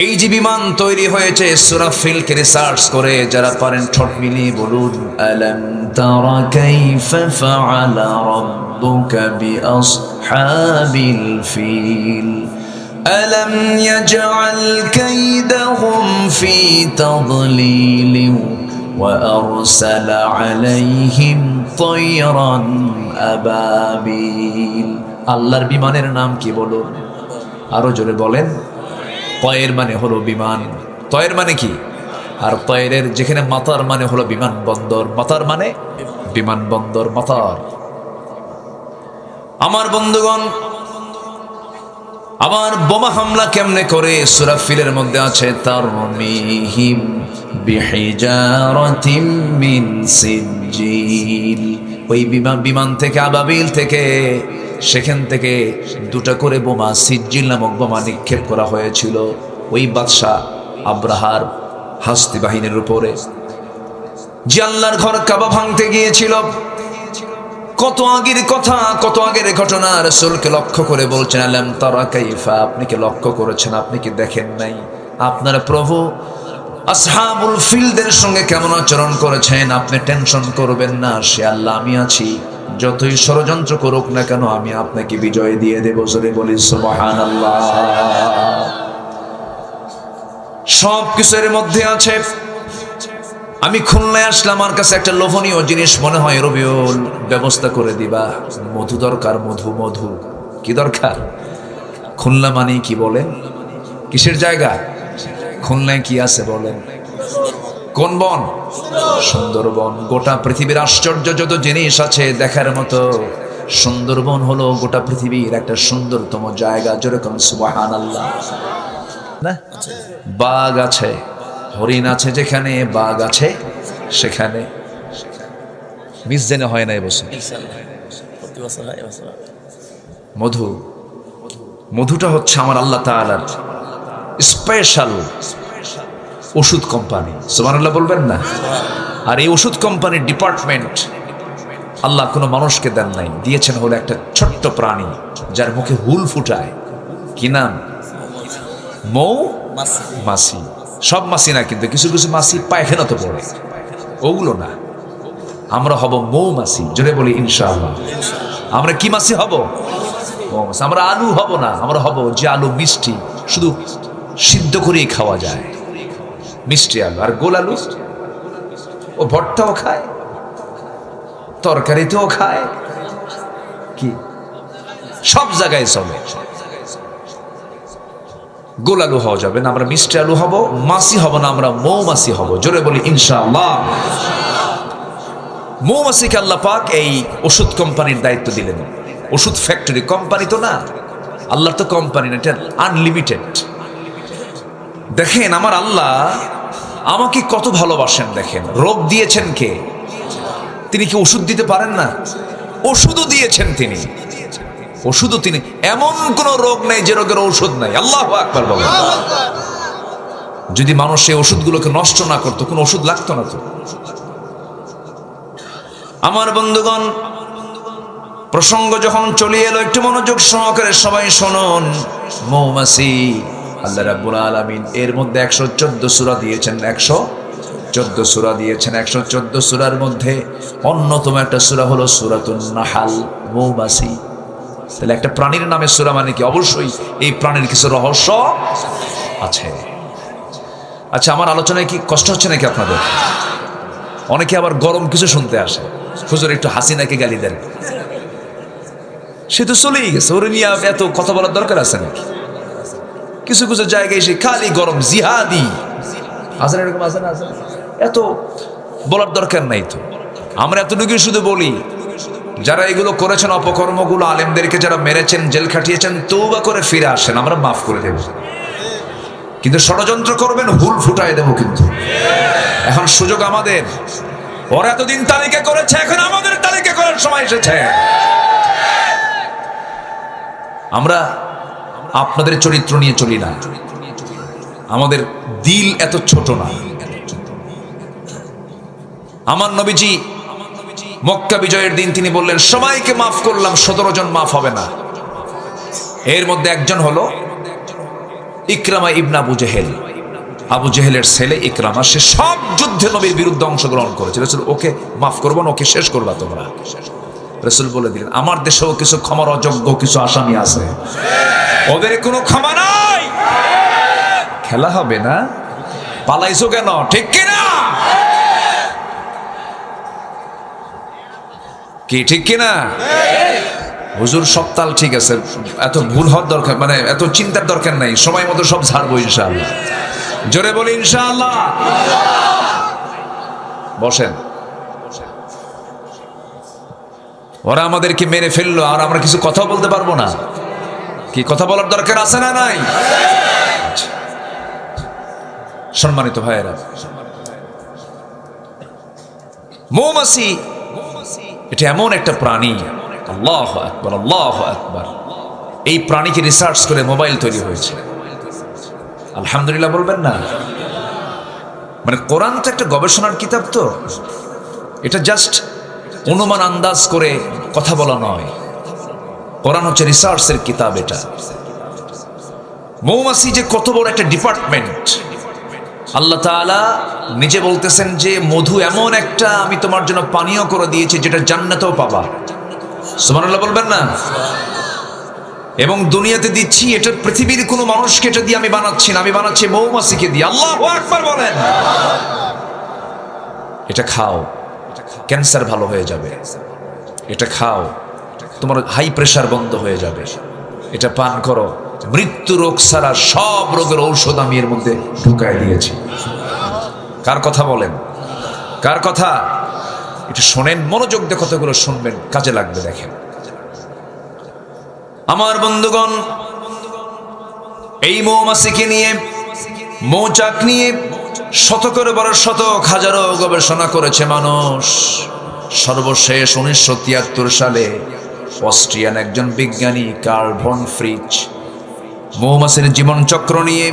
এই যে বিমান তৈরি হয়েছে সূরা ফিলকে রিসার্চ করে যারা পারেন ঠোঁট মিলিয়ে বলুন আলাম তারা কাইফা ফাআলা রাব্বুকা বিআসহাবিল ফিল আলাম ইয়াজআল কাইদাহুম ফি তাদলিল ওয়া আরসালা আলাইহিম তায়রান আবাবিল। আল্লাহর বিমানের নাম কি বলুন? আরো জোরে বলেন। তয়ের মানে হলো বিমান। তয়ের মানে কি? আর তয়ের যেখানে মাতার মানে হলো বিমানবন্দর, মাতার মানে বিমানবন্দর, মাতার। আমার বন্ধুগণ, আবার বোমা হামলা কেমনে করে সূরা ফিলের মধ্যে আছে তারমিহিম বিহিজারাতিম মিন সিজিল। ওই বিমান থেকে আবাবিল থেকে সেখান থেকে দুটা করে বোমা সিজিল নামক বোমা নিক্ষেপ করা হয়েছিল ওই বাদশাহ আব্রাহার হাস্তি বাহিনীর উপরে, যে আল্লাহর ঘর কাবা ভাঙতে গিয়েছিল। কত আগের কথা, কত আগের ঘটনা। রাসূলকে লক্ষ্য করে বলছেন আলাম তারা কাইফা, আপনি কি লক্ষ্য করেছেন? আপনি কি দেখেন নাই আপনার প্রভু আসহাবুল ফিলদের সঙ্গে কেমন আচরণ করেছেন? আপনি টেনশন করবেন না, সে আল্লাহ আমি আছি, যতই ষড়যন্ত্র করুক না কেন আমি আপনাকে বিজয় দিয়ে দেব। জোরে বলি সুবহানাল্লাহ। সব কিছুর মধ্যে আছে। আমি খুলনায় আসলাম, আমার কাছে একটা লোভনীয় জিনিস মনে হয়, রবিউল ব্যবস্থা করে দিবা। মধু দরকার, মধু। মধু কি দরকার? খুলনা মানে কি বলেন? কিসের জায়গা? খুলনায় কি আছে বলেন? কোন বন? সুন্দরবন। গোটা পৃথিবীর আশ্চর্য যত জিনিস আছে দেখার মতো, সুন্দরবন হলো গোটা পৃথিবীর একটা সুন্দরতম জায়গা। যেরকম সুবহানাল্লাহ। না, বাঘ আছে, হরিণ আছে, যেখানে বাঘ আছে সেখানে মিস জেনে হয় না এবছর মধু। মধুটা হচ্ছে আমার আল্লাহ তাআলার স্পেশাল ওষুধ কোম্পানি। সুবহানাল্লাহ বলবেন না? আর এই ওষুধ কোম্পানির ডিপার্টমেন্ট আল্লাহ কোনো মানুষকে দেন নাই, দিয়েছেন হলো একটা ছোট্ট প্রাণী যার মুখে হুল ফুটায়। কি নাম? মৌ মাছি। সব মাছি না, কিন্তু কিছু কিছু মাছি পায়খানা তো পড়ে, ওগুলো না। আমরা হব মৌমাছি। জোরে বলি ইনশাআল্লাহ। আমরা কি মাছি হব? মৌমাছি। আমরা আলু হব না, আমরা হব যে আলু মিষ্টি, শুধু সিদ্ধ করেই খাওয়া যায়, মিষ্টি আলু। আর গোল আলু ও ভর্তাও খায়, তরকারিতেও খায়, কি সব জায়গায় চলে। গোল আলু হওয়া যাবে না, আমরা মিষ্টি আলু হব। মাছি হব না, আমরা মৌমাছি হব। জোরে বলি ইনশাআল্লাহ। মৌমাছিকে আল্লাহ পাক এই ওষুধ কোম্পানির দায়িত্ব দিলেন। ওষুধ ফ্যাক্টরি, কোম্পানি তো না, আল্লাহর তো কোম্পানি না, এটা আনলিমিটেড। দেখেন আমার আল্লাহ আমাকে কত ভালোবাসেন। দেখেন রোগ দিয়েছেন কে? তিনি কি ওষুধ দিতে পারেন না? ওষুধও দিয়েছেন তিনি, ওষুধও তিনি। এমন কোন রোগ নেই যে রোগের ঔষধ নাই। আল্লাহু আকবার বলেন। যদি মানুষ এই ওষুধগুলোকে নষ্ট না করতো, কোন ওষুধ লাগতো না তো। আমার বন্ধুগণ, প্রসঙ্গ যখন চলে এলো একটু মনোযোগ সহকারে সবাই শুনুন। মৌমাছি আল্লাহ রাব্বুল আলামিন এর মধ্যে 114 সূরা দিয়েছেন। 114 সূরা দিয়েছেন। 114 সূরার মধ্যে অন্যতম একটা সূরা হলো সূরাতুন নাহাল, মৌমাছি। তাহলে একটা প্রাণীর নামে সূরা মানে কি? অবশ্যই এই প্রাণীর কিছু রহস্য আছে। আচ্ছা, আমার আলোচনায় কি কষ্ট হচ্ছে নাকি আপনাদের? অনেকে আবার গরম কিছু শুনতে আসে, হুজুর একটু হাসিনাকে গালি দেন। সে তো চলেই গেছে, ওরে নিয়ে এত কথা বলার দরকার আছে নাকি? কিছু কিছু জায়গায় এসে খালি গরম, জিহাদি আছে না, এরকম আছে না? আছে, এত বলার দরকার নাই তো। আমরা এতটুকু শুধু বলি, যারা এগুলো করেছেন অপকর্মগুলো, আলেমদেরকে যারা মেরেছেন, জেল খাটিয়েছেন, তওবা করে ফিরে আসেন, আমরা মাফ করে দেব। কিন্তু ষড়যন্ত্র করবেন, হুল ফুটায় দেব। কিন্তু এখন সুযোগ আমাদের। ওরা এতদিন তালিকা করেছে, এখন আমাদের তালিকা করার সময় এসেছে। আমরা আপনাদের চরিত্র নিয়ে চলি না, আমাদের দিল এত ছোট না। আমার নবীজি মক্কা বিজয়ের দিন তিনি বললেন সবাইকে মাফ করলাম, 17 জন মাফ হবে না। এর মধ্যে একজন হলো ইকরামা ইবনে আবু জেহেল, আবু জেহেলের ছেলে ইকরামা, সে সব যুদ্ধে নবীর বিরুদ্ধে অংশগ্রহণ করেছে। রাসূল ওকে মাফ করবো না, ওকে শেষ করবা তোমরা। রাসূল বলে দিলেন, আমার দেশেও কিছু ক্ষমার অযোগ্য কিছু আসামি আছে, ওদের কোনো ক্ষমা নাই। খেলা হবে না, পালাইছো কেন? ঠিক কিনা? কি ঠিক কিনা? হুজুর সপ্তাহ ঠিক আছে, এত ভুল হওয়ার দরকার, মানে এত চিন্তার দরকার নাই, সময় মতো সব ছাড়বো ইনশাআল্লাহ। জোরে বলি ইনশাআল্লাহ। বসেন। ওরা আমাদেরকে মেরে ফেললো আর আমরা কিছু কথা বলতে পারবো না? কি কথা বলার দরকার আছে না নাই? সম্মানিত ভাইয়েরা, মৌমাছি এটা এমন একটা প্রাণী, আল্লাহু আকবার, আল্লাহু আকবার। এই প্রাণীকে রিসার্চ করে মোবাইল তৈরি হয়েছে, আলহামদুলিল্লাহ বলবেন না? মানে কোরআন তো একটা গবেষণার কিতাব, তো এটা জাস্ট অনুমান আন্দাজ করে কথা বলা নয়, কোরআন হচ্ছে রিসার্চের কিতাব। এটা মৌমাছি যে কত বড় একটা ডিপার্টমেন্ট, আল্লাহ তাআলা নিজে বলতেছেন যে মধু এমন একটা আমি তোমার জন্য পানীয় করে দিয়েছি যেটা জান্নাতেও পাবা। সুবহানাল্লাহ বলবেন না? এবং দুনিয়াতে দিচ্ছি, এটা পৃথিবীর কোনো মানুষকে এটা দিয়ে আমি বানাচ্ছি না, আমি বানাচ্ছি মৌমাছিকে দিয়ে। আল্লাহু আকবার বলেন। এটা খাও, ক্যান্সার ভালো হয়ে যাবে। এটা খাও, তোমার হাই প্রেশার বন্ধ হয়ে যাবে। এটা পান করো, মৃত্যু রোগ ছাড়া সব রোগের ঔষধ আমি এর মধ্যে ঢুকায় দিয়েছি। কার কথা বলেন? কার কথা? এটা শোনেন, মনোযোগ দিয়ে কথাগুলো শুনবেন, কাজে লাগবে। দেখেন আমার বন্ধুগণ, এই মৌমাছিকে নিয়ে, মৌচাক নিয়ে শতকের বড় শতক হাজারো গবেষণা করেছে মানুষ। সর্বশেষ 1973 সালে অস্ট্রিয়ান একজন বিজ্ঞানী কার্ল ভন ফ্রিচ মৌমাছির জীবন চক্র নিয়ে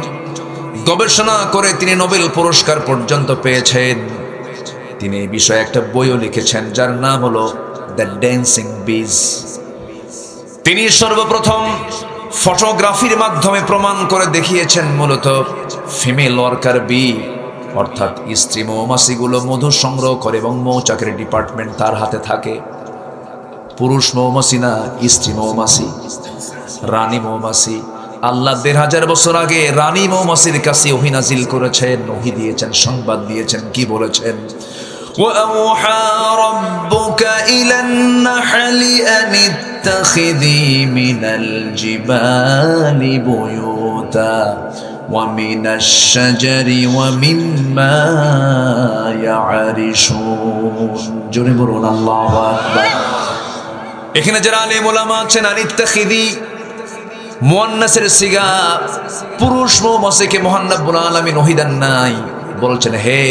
গবেষণা করে তিনি নোবেল পুরস্কার পর্যন্ত পেয়েছেন। তিনি এই বিষয়ে একটা বইও লিখেছেন যার নাম হলো দ্য ড্যান্সিং বিজ। তিনি সর্বপ্রথম ফটোগ্রাফির মাধ্যমে প্রমাণ করে দেখিয়েছেন মূলত ফিমেল ওয়ার্কার বি, অর্থাৎ স্ত্রী মৌমাছিগুলো মধু সংগ্রহ করে এবং মৌচাকের ডিপার্টমেন্ট তার হাতে থাকে। পুরুষ মৌমাছি না, স্ত্রী মৌমাছি, রানী মৌমাছি। আল্লাহ ১৫০০ বছর আগে রানী মৌমাছির কাছে ওহী নাজিল করেছেন, ওহী দিয়েছেন, সংবাদ দিয়েছেন। কি বলেছেন? وَأَوْحَى رَبُّكَ إِلَى النَّحْلِ أَنِ اتَّخِذِي مِنَ الْجِبَالِ بُيُوتًا وَمِنَ الشَّجَرِ وَمِمَّا يَعْرِشُونَ। জোরে বলুন আল্লাহু আকবার। এখানে যারা আলেম ওলামা আছেন, আন ইত্তাখিদি মুয়ান্নাসের সিগা, পুরুষ মৌমাছিকে মহান রব্বুল আলামিন ওহী দেন নাই। বলছেন, হে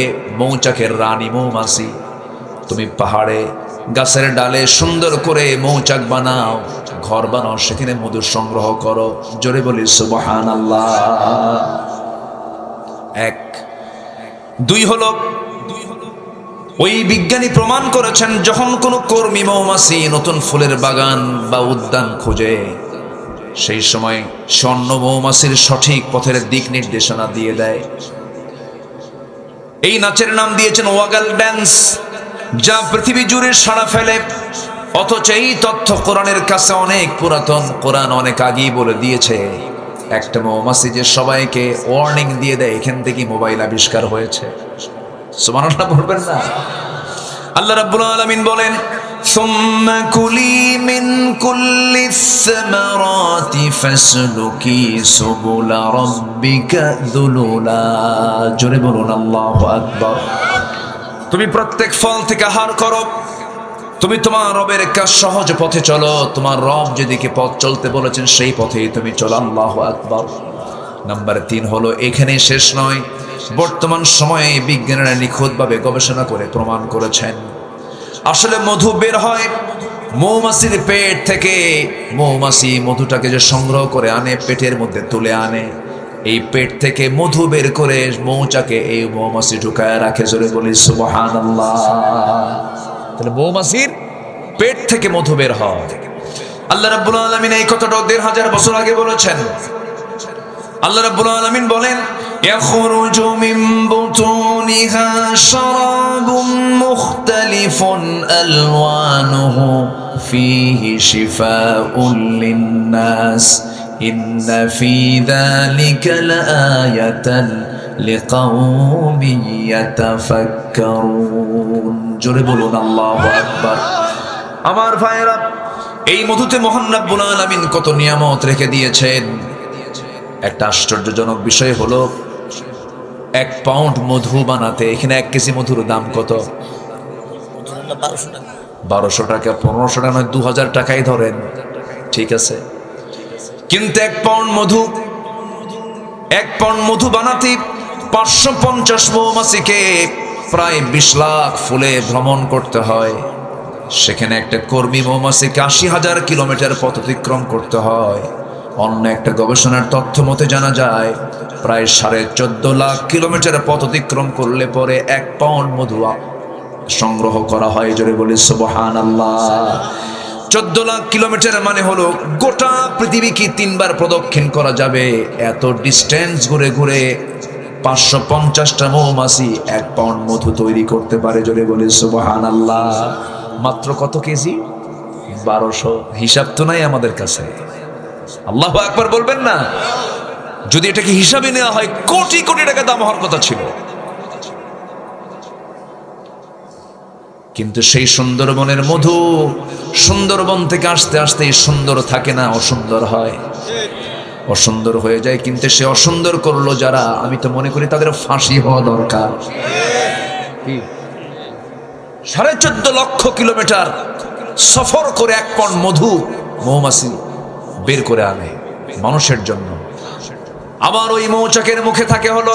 মৌচাকের রানী মৌমাছি, তুমি পাহাড়ে গাছের ডালে সুন্দর করে মৌচাক বানাও, ঘর বানাও, সেখানে মধু সংগ্রহ করো। জোরে বলি সুবহানাল্লাহ। এক। দুই হলো, ওই বিজ্ঞানী প্রমাণ করেছেন যখন কোনো কর্মী মৌমাছি নতুন ফুলের বাগান বা উদ্যান খোঁজে, সেই সময় স্বর্ণ মৌমাছির সঠিক পথের দিক নির্দেশনা দিয়ে দেয়। এই নাচের নাম দিয়েছেন ওয়াগাল ড্যান্স, যা পৃথিবী জুড়ে সাড়া ফেলে। অথচ এই তথ্য কোরআনের কাছে অনেক পুরাতন, কোরআন অনেক আগেই বলে দিয়েছে। একটা মৌমাছি যে সবাইকে ওয়ার্নিং দিয়ে দেয়, এখান থেকে মোবাইল আবিষ্কার হয়েছে। সুবহানাল্লাহ বলবেন না? আল্লাহ রাব্বুল আলামিন বলেন, সুম্মা কুলি মিন কুল্লিস সামারাতি ফাসলুকি সুবুলা রাব্বিকা যুলুলা। জোরে বলুন আল্লাহু আকবার। তুমি প্রত্যেক ফল থেকে আহার করো, তুমি তোমার রবের কাজ সহজ পথে চলো। তোমার রব যেদিকে পথ চলতে বলেছেন সেই পথেই তুমি চলো। আল্লাহু আকবার। নাম্বার 3 হলো, এখানে শেষ নয়, বর্তমান সময়ে বিজ্ঞানীরা নিখুঁতভাবে গবেষণা করে প্রমাণ করেছেন আসলে মধু বের হয় মৌমাছির পেট থেকে। মৌমাছি মধুটাকে যে সংগ্রহ করে আনে, পেটের মধ্যে তুলে আনে, এই পেট থেকে মধু বের করে মৌচাকে এই মৌমাছি ঢুকায় রাখে। জোরে বলি সুবহানাল্লাহ। তাহলে মৌমাছির পেট থেকে মধু বের হয়। আল্লাহ রাব্বুল আলামিন এই কথাটা ১৫০০ বছর আগে বলেছেন। আল্লাহ রাব্বুল আলামিন বলেন, ইয়াখরুজু মিন বুতুনিহা শারাবুম মুখতালিফুন আলওয়ানুহু ফীহি শিফাউন লিন-নাস ইন্না ফী যালিকা লাআয়াতান লিকাওমিন ইয়াতাফাক্কারুন। জোরে বলুন আল্লাহু আকবার। আমার ভাইরা, এই মধুতে মহান রব্বুল আলামিন কত নিয়ামত রেখে দিয়েছেন। একটা আশ্চর্যজনক বিষয় হলো, 1 পাউন্ড মধু বানাতে এখানে 1 কেজি মধুর দাম কত? 1200 টাকা, 1500 টাকা নয়, 2000 টাকাই ধরেন, ঠিক আছে। কিন্তু 1 পাউন্ড মধু বানাতে 550 মৌমাছিকে প্রায় 20 লাখ ফুলে ভ্রমণ করতে হয়। সেখানে একটা কর্মী মৌমাছিকে 80,000 কিলোমিটার পথ অতিক্রম করতে হয়। অন্য একটা গবেষণার তথ্য মতে জানা যায়, প্রায় 14.5 লাখ কিলোমিটার পথ অতিক্রম করলে পরে 1 পাউন্ড মধু সংগ্রহ করা হয়। জোরে বলি সুবহানাল্লাহ। 14 লাখ কিলোমিটার মানে হলো গোটা পৃথিবীকে 3 বার প্রদক্ষিণ করা যাবে। এত ডিস্টেন্স ঘুরে ঘুরে 550টা মৌমাছি 1 পাউন্ড মধু তৈরি করতে পারে। জোরে বলি সুবহানাল্লাহ। মাত্র কত কেজি? 1200। হিসাব তো নাই আমাদের কাছে। আল্লাহু আকবার বলবেন না? যদি এটাকে হিসাবে নেওয়া হয়, কোটি কোটি টাকা দাম হওয়ার কথা ছিল। কিন্তু সেই সুন্দরবনের মধু সুন্দরবন থেকে আসতে আসতে সুন্দর থাকে না, অসুন্দর হয়, অসুন্দর হয়ে যায়। কিন্তু সে অসুন্দর করলো যারা, আমি তো মনে করি তাদের ফাঁসি হওয়া দরকার। 14.5 লক্ষ কিলোমিটার সফর করে 1 পাউন্ড মধু মৌমাছি বের করে আনে মানুষের জন্য। আবার ওই মৌচাকের মুখে থাকে হলো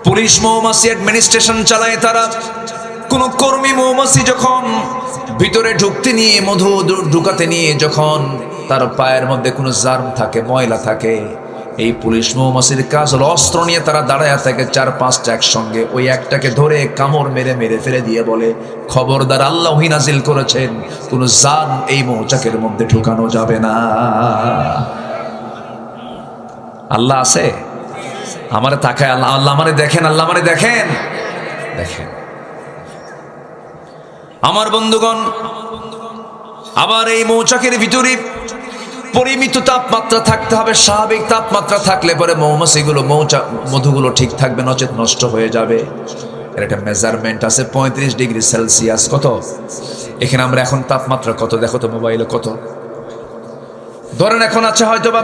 পুলিশ মৌমাছি, অ্যাডমিনিস্ট্রেশন চালায় তারা। কোন কর্মী মৌমাছি যখন ভিতরে ঢুকতে নিয়ে, মধু ঢুকাতে নিয়ে যখন তার পায়ের মধ্যে কোনো জার্ম থাকে, ময়লা থাকে, এই পুলিশ মৌমাছির কাজ হলো অস্ত্র নিয়ে তারা দাঁড়ায় থাকে 4-5টা একসঙ্গে। ওই একটাকে ধরে কামড় মেরে মেরে ফেলে দিয়ে বলে, খবরদার, আল্লাহ ওহী নাজিল করেছেন কোন জার্ম এই মৌচাকের মধ্যে ঢুকানো যাবে না। আল্লাহ আছে? আমারে তাকায়, আল্লাহ আমারে দেখেন, আল্লাহ আমারে দেখেন, দেখেন। আমার বন্ধুগণ, আবার এই মৌচাকের ভিতরে পরিমিত তাপমাত্রা থাকতে হবে। স্বাভাবিক তাপমাত্রা থাকলে পরে মৌমাছিগুলো, মধুগুলো ঠিক থাকবে, নচেত নষ্ট হয়ে যাবে। এর একটা মেজারমেন্ট আছে, 35 ডিগ্রি সেলসিয়াস। কত? এখানে আমরা এখন তাপমাত্রা কত দেখো তো মোবাইলে, কত ধরেন এখন আছে হয়তো বা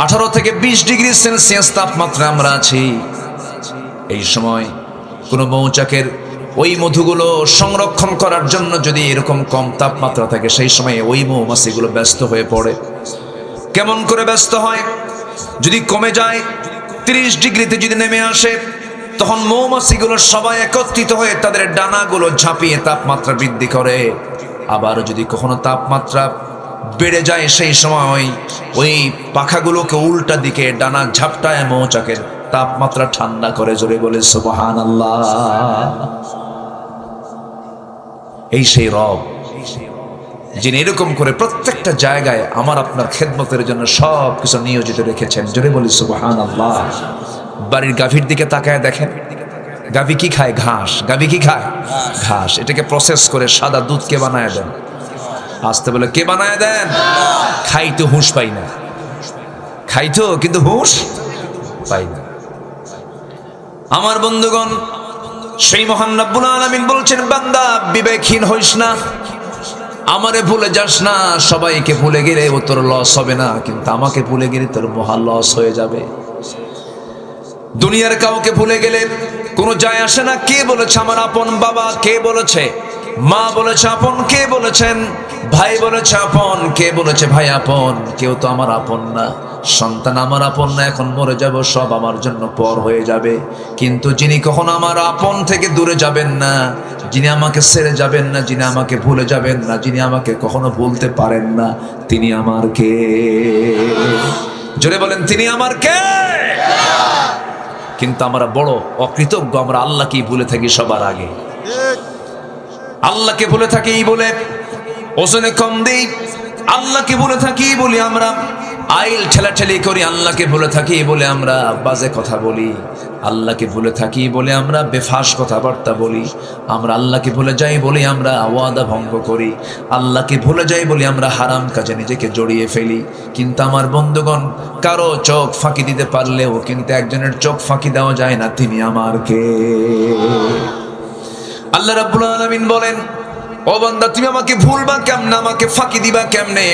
18 থেকে 20 ডিগ্রি সেলসিয়াস তাপমাত্রা আমরা আছি। এই সময় কোনো মৌচাকের ওই মধুগুলো সংরক্ষণ করার জন্য যদি এরকম কম তাপমাত্রা থাকে, সেই সময় ওই মৌমাছিগুলো ব্যস্ত হয়ে পড়ে। কেমন করে ব্যস্ত হয়? যদি কমে যায়, 30 ডিগ্রিতে যদি নেমে আসে, তখন মৌমাছিগুলো সবাই একত্রিত হয়ে তাদের ডানাগুলো ঝাঁপিয়ে তাপমাত্রা বৃদ্ধি করে। আবার যদি কখনো তাপমাত্রা বেড়ে যায়, সেই সময় ওই পাখাগুলোকে উল্টা দিকে ডানা ঝাপটায় মৌচাকের তাপমাত্রা ঠান্ডা করে। জোরে বলে সুবহানাল্লাহ। এই সেই রব যিনি এরকম করে প্রত্যেকটা জায়গায় আমার আপনার খেদমতের জন্য সব কিছু নিয়োজিত রেখেছেন। জোরে বলি সুবহানাল্লাহ। বাড়ির গাভীর দিকে তাকায় দেখেন, গাভী কি খায়? ঘাস। গাভী কি খায়? ঘাস। এটাকে প্রসেস করে সাদা দুধ কে বানায় দেন? আসতে বলে কে বানায় দেন? খাইতো হুঁশ পাই না, খাইতো কিন্তু হুঁশ পাই না। আমার বন্ধুগণ, সেই মহান রব্বুল আলামিন বলছেন, বান্দা বিবেকহীন হইস না, আমারে ভুলে যাস না। সবাইকে ভুলে গেলে ও তোর লস হবে না, কিন্তু আমাকে ভুলে গেলে তোর মহা লস হয়ে যাবে। দুনিয়ার কাউকে ভুলে গেলে কোনো যায় আসে না। কে বলেছে আমার আপন বাবা? কে বলেছে মা? বলেছে আপন? কে বলেছেন ভাই? বলেছে আপন? কে বলেছে ভাই আপন? কেউ তো আমার আপন না। সন্তান আমার আপন না, এখন মরে যাব, সব আমার জন্য পর হয়ে যাবে। কিন্তু যিনি কখনো আমার আপন থেকে দূরে যাবেন না, যিনি আমাকে ছেড়ে যাবেন না, যিনি আমাকে ভুলে যাবেন না, যিনি আমাকে কখনো ভুলতে পারেন না, তিনি আমার কে? জোরে বলেন, তিনি আমার কে? কিন্তু আমরা বড় অকৃতজ্ঞ, আমরা আল্লাহকেই ভুলে থাকি সবার আগে। আল্লাহকে ভুলে থাকি বলে ওজনে কম দেই, আল্লাহকে ভুলে থাকি বলি আমরা আইল ঠেলাঠেলি করি, আল্লাহকে ভুলে থাকি বলে আমরা বাজে কথা বলি, আল্লাহকে ভুলে থাকি বলে আমরা বেফাস কথাবার্তা বলি, আমরা আল্লাহকে ভুলে যাই বলে আমরা ওয়াদা ভঙ্গ করি, আল্লাহকে ভুলে যাই বলে আমরা হারাম কাজে নিজেকে জড়িয়ে ফেলি। কিন্তু আমার বন্ধুগণ, কারো চোখ ফাঁকি দিতে পারলেও কিন্তু একজনের চোখ ফাঁকি দেওয়া যায় না, তিনি আমার কে? আল্লাহ রাব্বুল আলামিন বলেন, ও বান্দা তুমি আমাকে ভুলবা কেমনে, আমাকে ফাঁকি দিবা কেমনে?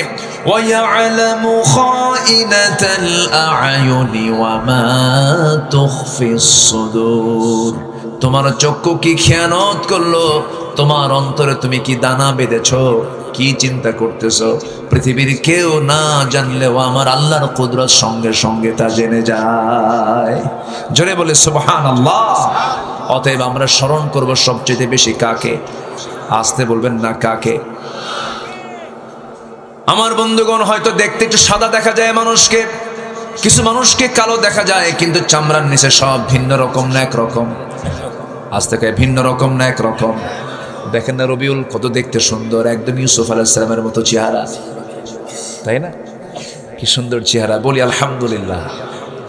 ওয়া ইয়ালামু খাইনাতাল আ'য়ুনি ওয়া মা তুখফিস সুদূর। তোমার চক্ষু কি খেয়ানত করলো? তোমার অন্তরে তুমি কি দানা বেঁধেছো? কি চিন্তা করতেছো? পৃথিবীর কেউ না জানলেও আমার আল্লাহর কুদরত সঙ্গে সঙ্গে তা জেনে যায়। জোরে বলে সুবহানাল্লাহ। অতএব আমরা স্মরণ করব সবচেয়ে বেশি কাকে? আসতে বলবেন না, কাকে? আমার বন্ধুগণ, হয়তো দেখতে একটু সাদা দেখা যায় মানুষকে, কিছু মানুষকে কালো দেখা যায়, কিন্তু চামড়ার নিচে সব ভিন্ন রকম না একরকম। আজ থেকে ভিন্ন রকম না একরকম। দেখেন না রবিউল কত দেখতে সুন্দর, একদম ইউসুফ আলাইহিস সালামের মতো চেহারা, তাই না? কি সুন্দর চেহারা, বলি আলহামদুলিল্লাহ।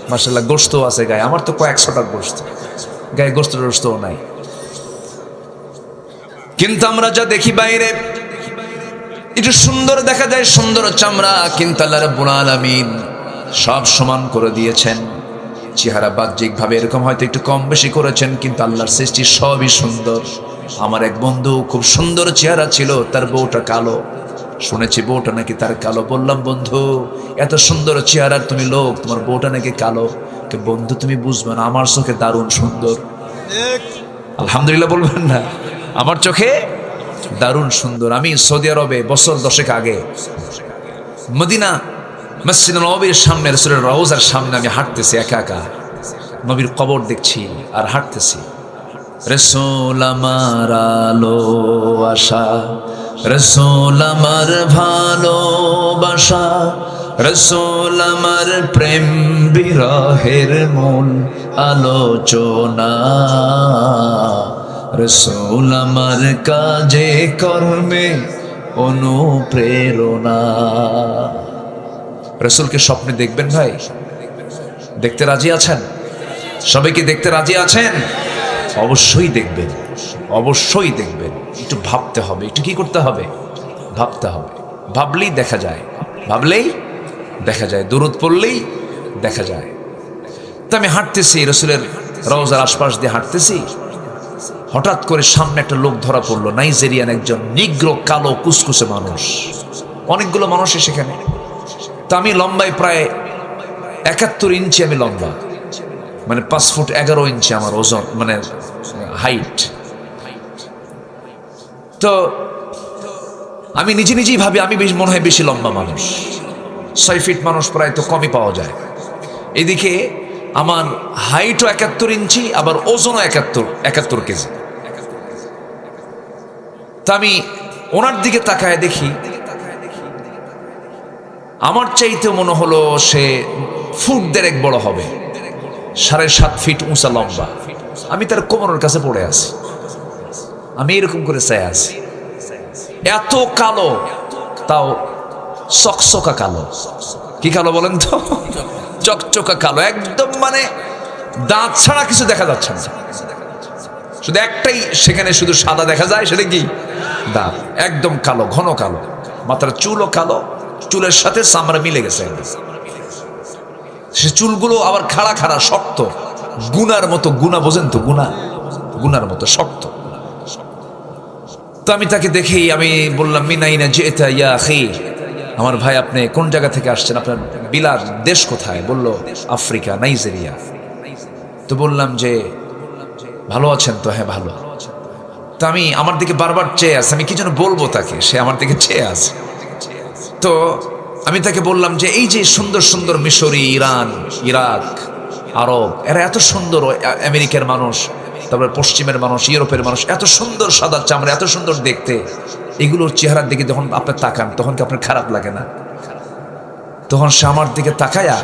মাশাআল্লাহ, গোশত আছে গায়ে, আমার তো কয়েকশোটা গোশত গায়ে, গোশতও নাই। কিন্তু আমরা যা দেখি বাইরে একটু সুন্দর দেখা যায়, সুন্দর চামড়া, কিন্তু আল্লাহ রাব্বুল আলামিন সব সমান করে দিয়েছেন। চেহারা বাহ্যিক ভাবে এরকম হয়তো একটু কম বেশি করেছেন, কিন্তু আল্লাহর সৃষ্টি সবই সুন্দর। আমার এক বন্ধু খুব সুন্দর চেহারা ছিল, তার বউটা কালো। শুনেছি বউটা নাকি তার কালো। বললাম, বন্ধু এত সুন্দর চেহারার তুমি লোক, তোমার বউটা নাকি কালো। বন্ধু তুমি বুঝবে না, আমার চোখে দারুণ সুন্দর। আলহামদুলিল্লাহ বলবেন না? আমার চোখে দারুণ সুন্দর। আমি সৌদি আরবে বছর 10 আগে মদিনা মসজিদে নববীর সামনে, রাসূলের রওজার সামনে আমি হাঁটতেছি একা একা, নবীর কবর দেখছি আর হাঁটতেছি। রাসূল আমার আলো আশা, রাসূল আমার ভালোবাসা, রাসূল আমার প্রেম বিরহের মূল আলোচনা, রাসূল আমার কাজে কর্মে অনুপ্রেরণা। রাসূলকে স্বপ্নে দেখবেন ভাই? দেখতে রাজি আছেন? সবাইকে দেখতে রাজি আছেন? অবশ্যই দেখবেন, অবশ্যই দেখবেন। একটু ভাবতে হবে, একটু কি করতে হবে? ভাবতে হবে। ভাবলেই দেখা যায়, ভাবলেই দেখা যায়, দরুদ পড়লেই দেখা যায়। তো আমি হাঁটতেছি, রাসূলের রওজার আশপাশ দিয়ে হাঁটতেছি, হঠাৎ করে সামনে একটা লোক ধরা পড়লো, নাইজেরিয়ান একজন নিগ্রো কালো কুসকুসে মানুষ, অনেকগুলো মানুষ সেখানে। তো আমি লম্বায় প্রায় 71 ইঞ্চি আমি লম্বা, মানে 5 ফুট 11 ইঞ্চি আমার ওজন, মানে হাইট। তো আমি নিজেই ভাবি আমি মনে হয় বেশি লম্বা মানুষ, 6 ফিট মানুষ প্রায় তো কমই পাওয়া যায়। এদিকে আমার হাইটও 71 ইঞ্চি, আবার ওজনও 71 কেজি। তা আমি ওনার দিকে তাকায় দেখি, আমার চাইতে মনে হলো সে ফুট 1.5 বড় হবে, 7.5 ফিট উঁচা লম্বা। আমি তার কোমরের কাছে পড়ে আছি, আমি এরকম করে চাই আছি। এত কালো, তাও চকচকা কালো। কি কালো বলেন তো? চকচকা কালো একদম, মানে দাঁত ছাড়া কিছু দেখা যাচ্ছে না, শুধু একটাই সেখানে শুধু সাদা দেখা যায়, সেটা কি? দাঁত। একদম কালো, ঘন কালো। মাথার চুলও কালো, চুলের সাথে চামড়া মিলে গেছে। সে চুলগুলো আবার খাড়া খাড়া শক্ত, গুনার মতো। গুনা বোঝেন তো? গুনার মতো শক্ত। তো আমি তাকে দেখেই আমি বললাম, মিনাইনা যেতা ইয়া আখি, আমার ভাই আপনি কোন জায়গা থেকে আসছেন, আপনার বিলাদ দেশ কোথায়? বলল আফ্রিকা, নাইজেরিয়া। তো বললাম যে ভালো আছেন তো? হ্যাঁ ভালো। তো আমি আমার দিকে বারবার চেয়ে আছে, আমি কি যেন বলবো তাকে, সে আমার দিকে চেয়ে আছে। তো আমি তাকে বললাম যে এই যে সুন্দর সুন্দর মিশরি, ইরান, ইরাক, আরব, এরা এত সুন্দর, আমেরিকার মানুষ, তারপরে পশ্চিমের মানুষ, ইউরোপের মানুষ, এত সুন্দর সাদা চামড়া, এত সুন্দর দেখতে, এগুলোর চেহারার দিকে যখন আপনি তাকান তখন কি আপনার খারাপ লাগে না? তখন সে আমার দিকে তাকায়া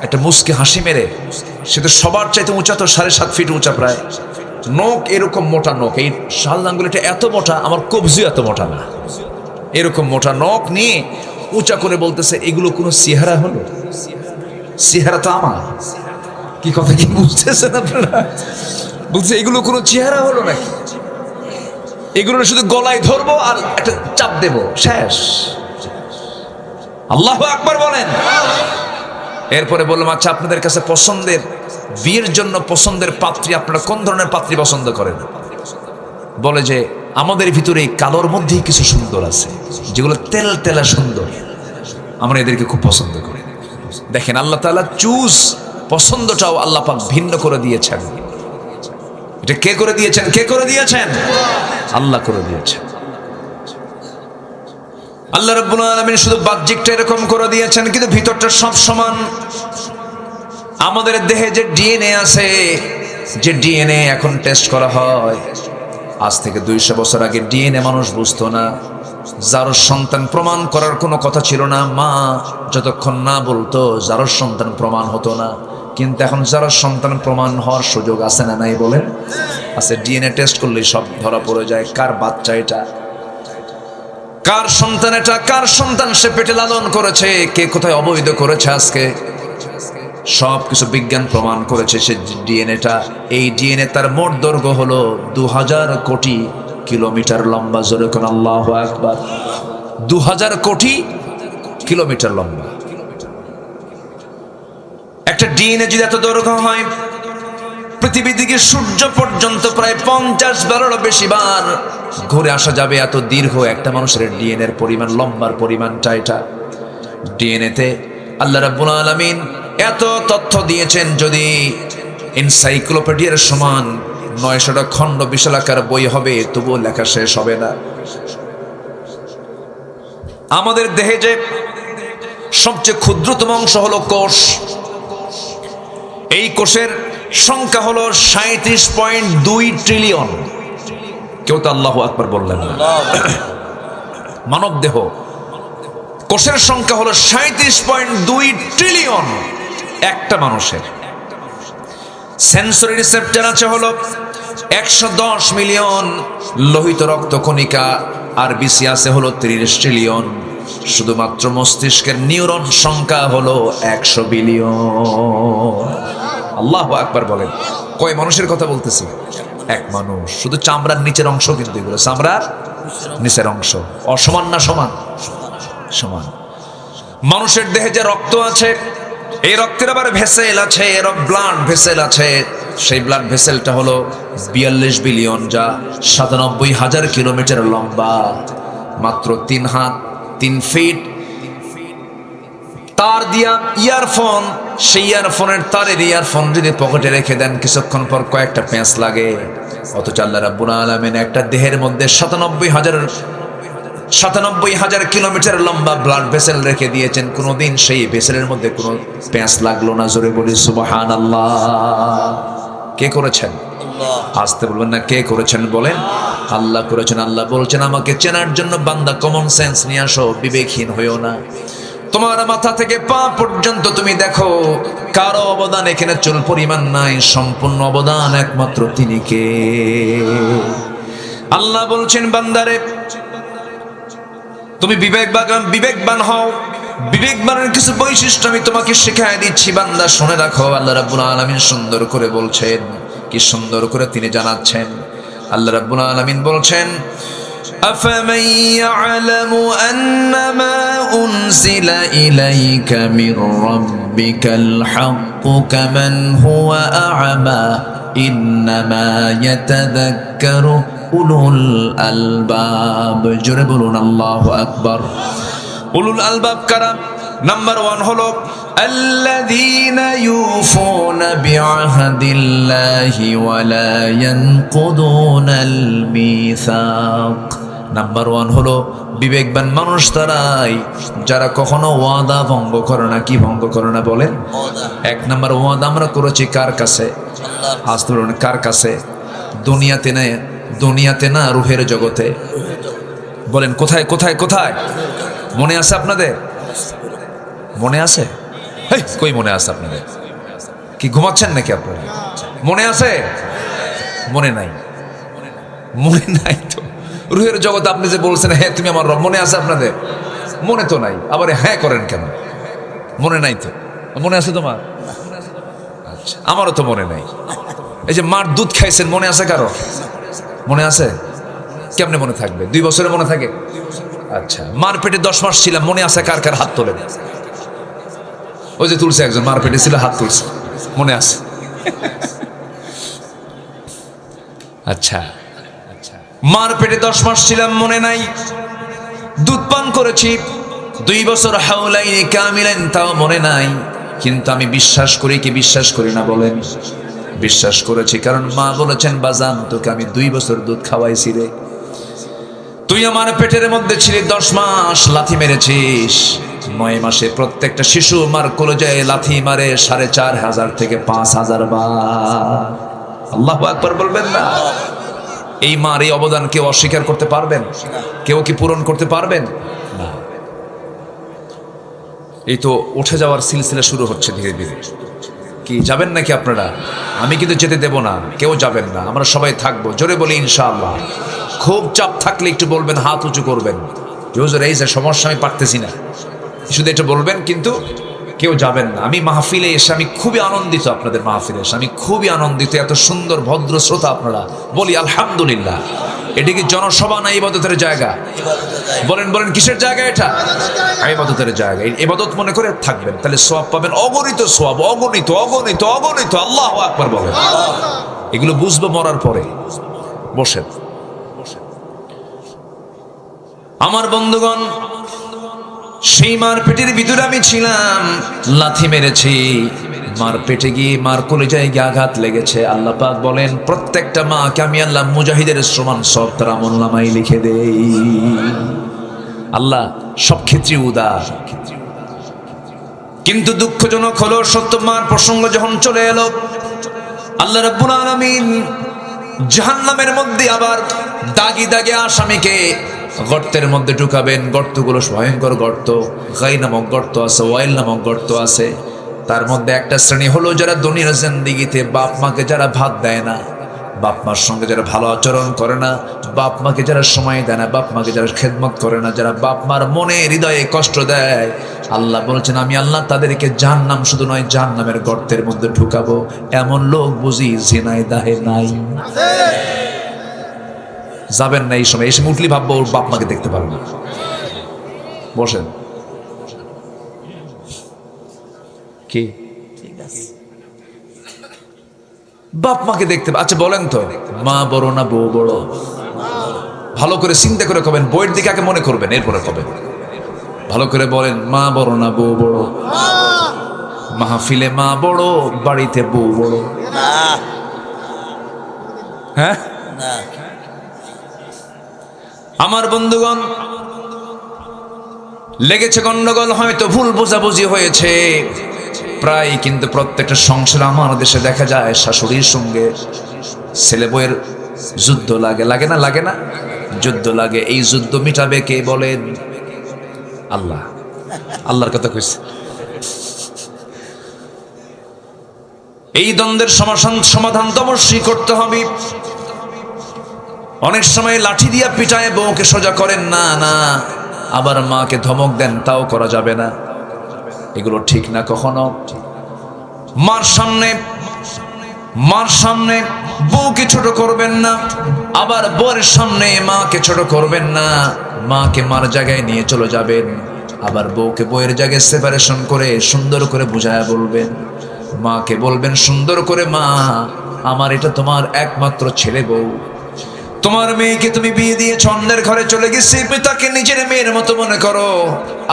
একটা মুচকি হাসি মেরে, সে তো সবার চাইতে উঁচা, তো 7.5 ফিট উঁচা প্রায়, নখ এরকম মোটা নখ, এই শাল আঙ্গুলিটা এত মোটা, আমার কবজি এত মোটা না, এরকম মোটা নখ নিয়ে উঁচা করে বলতেছে, এগুলো কোনো চেহারা হলো? চেহারা তো আমার। কি কথা কি বুঝতেছেন আপনারা? বলছে এগুলো কোনো চেহারা হলো নাকি? এগুলো শুধু গলায় ধরবো আর একটা চাপ দেব, শেষ। আল্লাহু আকবার বলেন। এরপরে বললাম, আচ্ছা আপনাদের কাছে পছন্দের, বিয়ের জন্য পছন্দের পাত্রী, আপনারা কোন ধরনের পাত্রী পছন্দ করেন? বলে যে আমাদের ভিতরে কালোর মধ্যেই কিছু সুন্দর আছে, যেগুলো তেল তেলা সুন্দর, আমরা এদেরকে খুব পছন্দ করি। দেখেন আল্লাহ তাআলা চুজ, পছন্দটাও আল্লাহ পাক ভিন্ন করে দিয়েছেন। এটা কে করে দিয়েছেন? কে করে দিয়েছেন? আল্লাহ করে দিয়েছেন। আল্লাহ রাব্বুল আলামিন শুধু বাহ্যিকটা এরকম করে দিয়েছেন, কিন্তু ভিতরটা সব সমান। আমাদের দেহে যে ডিএনএ আছে, যে ডিএনএ এখন টেস্ট করা হয়, আজ থেকে 200 বছর আগে ডিএনএ মানুষ বুঝতো না। যার সন্তান প্রমাণ করার কোনো কথা ছিল না, মা যতক্ষণ না বলতো যার সন্তান প্রমাণ হতো না। কিন্তু এখন যার সন্তান প্রমাণ হওয়ার সুযোগ আছে না নাই বলেন? আছে। ডিএনএ টেস্ট করলেই সব ধরা পড়ে যায়, কার বাচ্চা এটা, কার সন্তান এটা, কার সন্তান সে পেটে লালন করেছে, কে কোথায় অবৈধ করেছে, আজকে সব কিছু বিজ্ঞান প্রমাণ করেছে। সে ডিএনএটা, এই ডিএনএ তার মোট দৈর্ঘ্য হলো 2000 কোটি কিলোমিটার লম্বা। জোরে কোন আল্লাহু আকবার। 2000 কোটি কিলোমিটার লম্বা একটা ডিএনএ। যদি এত দৈর্ঘ্য হয়, পৃথিবী থেকে সূর্য পর্যন্ত প্রায় 50 বারেরও বেশি বার ঘুরে আসা যাবে। এত দীর্ঘ একটা মানুষের ডিএনএ এর পরিমাণ, লম্বার পরিমাণটা এটা। ডিএনএতে আল্লাহ রাব্বুল আলামিন এত তথ্য দিয়েছেন, যদি এনসাইক্লোপিডিয়ার সমান 900টা খণ্ড বিশালাকার বই হবে, তবুও লেখা শেষ হবে না। আমাদের দেহে যে সবচেয়ে ক্ষুদ্রতম অংশ হলো কোষ। এই কোষের সংখ্যা হলো 37.2 ট্রিলিয়ন। কেউ তো আল্লাহু আকবার বললেন না। মানব দেহ কোষের সংখ্যা হলো 37.2 ট্রিলিয়ন একটা মানুষের। সেন্সরি রিসেপ্টর আছে হলো 110 মিলিয়ন। লোহিত রক্ত কণিকা আরবিসি আছে হলো 30 ট্রিলিয়ন। শুধুমাত্র মস্তিষ্কের নিউরন সংখ্যা হলো 100 বিলিয়ন। আল্লাহু আকবার বলেন। কয় মানুষের কথা বলতেছি? এক মানুষ। শুধু চামড়ার নিচের অংশ, কিন্তু এগুলো চামড়ার নিচের অংশ। অসমান না সমান? সমান। মানুষের দেহে যে রক্ত আছে, এই রক্তের আবার ভেসেল আছে, এর ব্লাড ভেসেল আছে। সেই ব্লাড ভেসেলটা হলো 42 বিলিয়ন, যা 97,000 কিলোমিটার লম্বা। মাত্র 3 হাত 3 ফিট তার দিয়া ইয়ারফোন, সেই ইয়ারফোনের তারের ইয়ারফোন যদি পকেটে রেখে দেন, কিছুক্ষণ পর কয়েকটা প্যাঁচ লাগে। অথচ আল্লাহ রাব্বুল আলামিন একটা দেহের মধ্যে 97,000 কিলোমিটার লম্বা ব্লাড ভেসেল রেখে দিয়েছেন। কোনোদিন সেই ভেসেলের মধ্যে কোনো প্যাঁচ লাগলো না। জোরে বলি সুবহানাল্লাহ। কে করেছেন? আসতে বলবেন না, কে করেছেন বলেন? আল্লাহ করেছেন। আল্লাহ বলছেন, আমাকে চেনার জন্য বান্দা কমন সেন্স নিয়ে আসো, বিবেকহীন হইও না। তোমার মাথা থেকে পা পর্যন্ত তুমি দেখো, কারো অবদান এখানে চুল পরিমাণ নাই। সম্পূর্ণ অবদান একমাত্র তিনি কে? আল্লাহ বলছেন, বান্দারে তুমি বিবেকবান হও। বিবেকবানের কিছু বৈশিষ্ট্য আমি তোমাকে শেখায় দিচ্ছি, বান্দা শুনে রাখো। আল্লাহ রাব্বুল আলামিন সুন্দর করে বলছেন, কি সুন্দর করে তিনি জানাচ্ছেন। আল্লাহ রাব্বুল আলামিন বলছেন, أفمن يعلم أنما أنزل إليك من ربك الحق كمن هو أعمى إنما يتذكر أولو الألباب। জোরে বলুন আল্লাহু আকবার। উলুল আলবাব কারা? নাম্বার 1 হলো الذين يوفون بعهد الله ولا ينقضون الميثاق। নাম্বার 1 হলো বিবেকবান মানুষ তারাই যারা কখনো ওয়াদা ভঙ্গ করে না। কি ভঙ্গ করে না বলেন? 1 নাম্বার ওয়াদা আমরা করেছি কার কাছে? আল্লাহ। আসতে বলুন কার কাছে? দুনিয়াতে না, রুহের জগতে। বলেন কোথায় কোথায় কোথায়? মনে আছে আপনাদের? মনে আছে? কই মনে আছে আপনাদের? কি ঘুমাচ্ছেন নাকি আপনারা? মনে আছে? মনে নাই? মনে নাই তো। রুহের জগৎ আপনি যে বলছেন, হ্যাঁ তুমি আমার রব, মনে আছে আপনাদের? মনে তো নাই, আবার হ্যাঁ করেন কেন? মনে নাই তো? মনে আছে তোমার? আচ্ছা, আমারও তো মনে নাই। এই যে মার দুধ খাইছেন, মনে আছে কারো? মনে আছে? কেমনে মনে থাকবে? 2 বছরে মনে থাকে? আচ্ছা, মার পেটে 10 মাস ছিলাম, মনে আছে কার কার? হাত তোলেন। ওই যে তুলছে একজন, মার পেটে ছিল, হাত তুলছে, মনে আছে? আচ্ছা, মার পেটে 10 মাস ছিলাম, মনে নাই। দুধ পান করেছি 2 বছর, হাওলাইনি কামিলাইন, তাও মনে নাই। কিন্তু আমি বিশ্বাস করি কি বিশ্বাস করি না বলেন? বিশ্বাস করেছি, কারণ মা বলেছেন, বাজান তোকে আমি 2 বছর দুধ খাওয়াইছি রে, তুই আমার পেটের মধ্যে ছিলি 10 মাস, লাথি মেরেছিস। 9 মাসে প্রত্যেকটা শিশু মার কলেজায় লাথি মারে 4500 থেকে 5000 বার। আল্লাহু আকবার বলবেন না? এই মার এই অবদান কেউ অস্বীকার করতে পারবেন? কেউ কি পূরণ করতে পারবেন? না। এই তো উঠে যাওয়ার সিলসিলা শুরু হচ্ছে ধীরে ধীরে। কি যাবেন নাকি আপনারা? আমি কিন্তু যেতে দেব না, কেউ যাবেন না, আমরা সবাই থাকবো। জোরে বলি ইনশাআল্লাহ। খুব চাপ থাকলে একটু বলবেন, হাত উঁচু করবেন, হুজুর এই যে সমস্যা, আমি পারতেছি না, শুধু এটা বলবেন, কিন্তু কেউ যাবেন না। আমি মাহফিলে এসে আমি খুবই আনন্দিত, আপনাদের মাহফিলে এসে আমি খুবই আনন্দিত। এত সুন্দর ভদ্র শ্রোতা আপনারা, বলি আলহামদুলিল্লাহ। এটি কি জনসভা না ইবাদতের জায়গা? বলেন বলেন, কিসের জায়গা এটা? ইবাদতের জায়গা। ইবাদত মনে করে থাকবেন, তাহলে সওয়াব পাবেন, অগণিত সওয়াব, অগণিত অগণিত অগণিত। আল্লাহু আকবার বলেন। এগুলো বুঝবো মরার পরে। বসেন। আমার বন্ধুগণ, সেই মার পেটের ভিতরে আমি ছিলাম, লাথি মেরেছি, মার পেটে গিয়ে মার কলেজায় গিয়ে আঘাত লেগেছে। আল্লাহ পাক বলেন, প্রত্যেকটা মাকে আমি আল্লাহ মুজাহিদের সমান সব তার আমলনামায় লিখে দেই। আল্লাহ সব ক্ষেত্রে উদার। কিন্তু দুঃখজনক হলো সত্য, মার প্রসঙ্গ যখন চলে এলো, আল্লাহ রাব্বুল আলামিন জাহান্নামের মধ্যে আবার দাগি দাগে আসামিকে গর্তের মধ্যে ঢুকাবেন। গর্তগুলো ভয়ঙ্কর গর্ত, গাই নামক গর্ত আছে, ওয়াইল নামক গর্ত আছে। তার মধ্যে একটা শ্রেণী হলো যারা দুনিয়ার জিন্দেগিতে বাপ মাকে যারা ভাত দেয় না, বাপ মার সঙ্গে যারা ভালো আচরণ করে না, বাপ মাকে যারা সময় দেয় না, বাপ মাকে যারা খেদমত করে না, যারা বাপ মার মনে হৃদয়ে কষ্ট দেয়, আল্লাহ বলেছেন আমি আল্লাহ তাদেরকে জাহান্নাম শুধু নয় জাহান্নামের গর্তের মধ্যে ঢুকাবো। এমন লোক বুঝি জিনায় দাহে নাই? যাবেন না এই সময়। এসে উঠলি ভাববো ওর বাপ মাকে দেখতে পারবো না। বসেন। কি বাপ মাকে দেখতে? আচ্ছা বলেন তো, মা বড় না বউ বড়? ভালো করে চিন্তা করে কবেন, বইয়ের দিকে আগে মনে করবেন, এরপরে কবেন। ভালো করে বলেন, মা বড় না বউ বড়? মাহফিলে মা বড়, বাড়িতে বউ বড়? হ্যাঁ, আমার বন্ধুগণ, লেগেছে গন্ডগোল, হয়তো ভুল বোঝাবুঝি হয়েছে প্রায়, কিন্তু প্রত্যেকটা সংসার আমার দেশে দেখা যায় শাশুড়ির সঙ্গে ছেলে বউয়ের যুদ্ধ লাগে। লাগে না? লাগে না? যুদ্ধ লাগে। এই যুদ্ধ মিটাবে কে বলেন? আল্লাহ। আল্লাহর কথা কইছে। এই দ্বন্দ্বের সমাধান তো অবশ্যই করতে হবে। অনেক সময় লাঠি দিয়া পিটায় বউকে সোজা করেন না, না, আবার মাকে ধমক দেন, তাও করা যাবে না। এগুলো ঠিক না কখনো। মার সামনে বউকে ছোট করবেন না, আবার বউয়ের সামনে মাকে ছোট করবেন না। মাকে মার জায়গায় নিয়ে চলে যাবেন, আবার বউকে বউয়ের জায়গায় সেপারেশন করে সুন্দর করে বুঝায়া বলবেন। মাকে বলবেন সুন্দর করে, মা আমার এটা তোমার একমাত্র ছেলে বউ, তোমার মেয়েকে তুমি বিয়ে দিয়েছ, অন্যের ঘরে চলে গেছে, তাকে নিজের মেয়ের মতো মনে করো।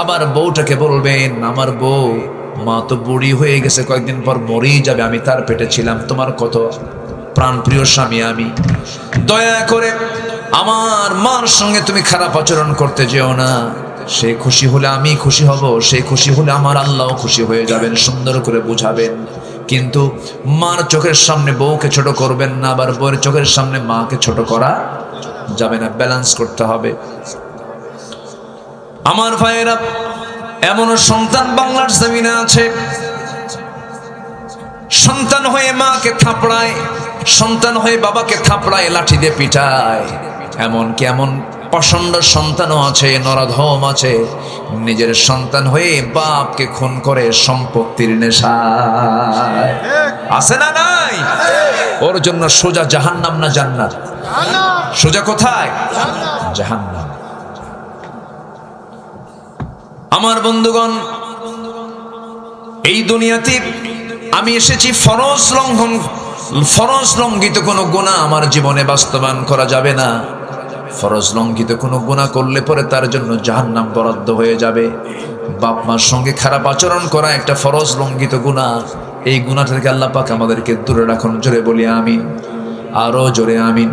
আবার বউটাকে বলবেন, আমার বউ, মা তো বুড়ি হয়ে গেছে, কয়েকদিন পর মরেই যাবে, আমি তার পেটে ছিলাম, তোমার কত প্রাণপ্রিয় স্বামী আমি, দয়া করে আমার মার সঙ্গে তুমি খারাপ আচরণ করতে যেও না। সে খুশি হলে আমি খুশি হব, সে খুশি হলে আমার আল্লাহ খুশি হয়ে যাবেন। সুন্দর করে বুঝাবেন। কিন্তু মার চোখের সামনে বউকে ছোট করবেন না, আবার বউয়ের চোখের সামনে মাকে ছোট করা যাবে না। ব্যালেন্স করতে হবে। আমার ভাইয়েরা, এমন সন্তান বাংলার জমিনে আছে, সন্তান হয়ে মাকে থাপড়ায়, সন্তান হয়ে বাবাকে থাপড়ায়, লাঠি দিয়ে পিটায়, এমন পাষণ্ড সন্তানও আছে, নরাধম আছে, নিজের সন্তান হয়ে বাপকে খুন করে সম্পত্তির নেশায়। আছে না নাই? ওর জন্য সোজা জাহান্নাম না জান্নাত? সোজা কোথায়? জাহান্নাম। আমার বন্ধুগণ, এই দুনিয়াতে আমি এসেছি ফরজ লঙ্ঘিত কোনো গুনাহ আমার জীবনে বাস্তবায়ন করা যাবে না। ফরজ লঙ্ঘিত কোনো গুনাহ করলে পরে তার জন্য জাহান্নাম বরাদ্দ হয়ে যাবে। বাপ মার সঙ্গে খারাপ আচরণ করা একটা ফরজ লঙ্ঘিত গুনাহ। এই গুনাহ থেকে আল্লাহ পাক আমাদেরকে দূরে রাখুন। জোরে বলি আমিন, আরো জোরে আমিন।